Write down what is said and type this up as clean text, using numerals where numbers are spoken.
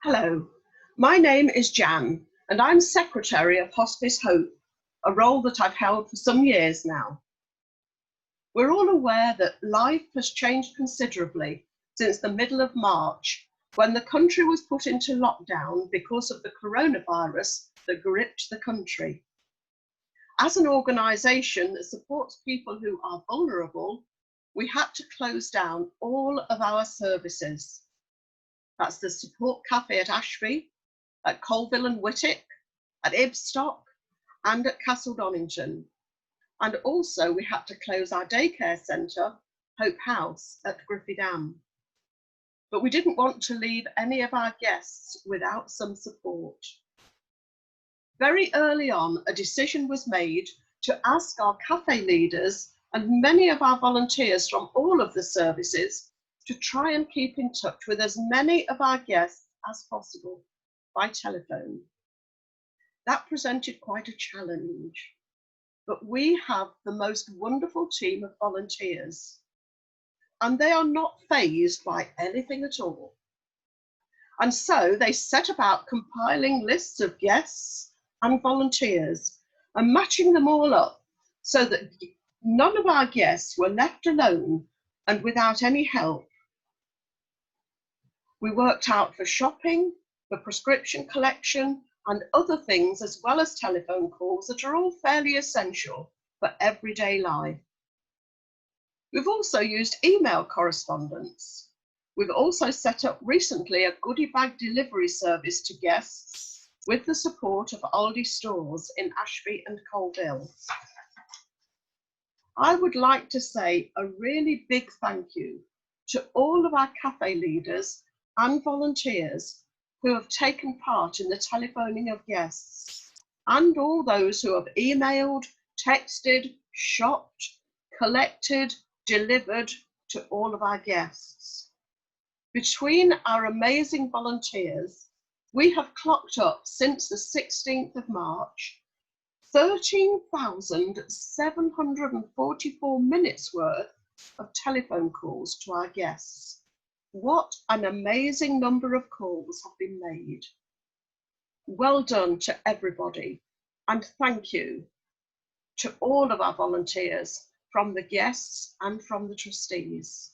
Hello, my name is Jan and I'm Secretary of Hospice Hope, a role that I've held for some years now. We're all aware that life has changed considerably since the middle of March, when the country was put into lockdown because of the coronavirus that gripped the country. As an organisation that supports people who are vulnerable, we had to close down all of our services. That's the Support Cafe at Ashby, at Colville and Whittick, at Ibstock, and at Castle Donington. And also we had to close our daycare centre, Hope House, at Griffey Dam. But we didn't want to leave any of our guests without some support. Very early on, a decision was made to ask our cafe leaders and many of our volunteers from all of the services to try and keep in touch with as many of our guests as possible by telephone. That presented quite a challenge, but we have the most wonderful team of volunteers, and they are not fazed by anything at all. And so they set about compiling lists of guests and volunteers and matching them all up so that none of our guests were left alone and without any help. We worked out for shopping, for prescription collection, and other things, as well as telephone calls that are all fairly essential for everyday life. We've also used email correspondence. We've also set up recently a goodie bag delivery service to guests with the support of Aldi stores in Ashby and Colville. I would like to say a really big thank you to all of our cafe leaders and volunteers who have taken part in the telephoning of guests, and all those who have emailed, texted, shopped, collected, delivered to all of our guests. Between our amazing volunteers, we have clocked up since the 16th of March 13,744 minutes worth of telephone calls to our guests. What an amazing number of calls have been made. Well done to everybody, and thank you to all of our volunteers, from the guests and from the trustees.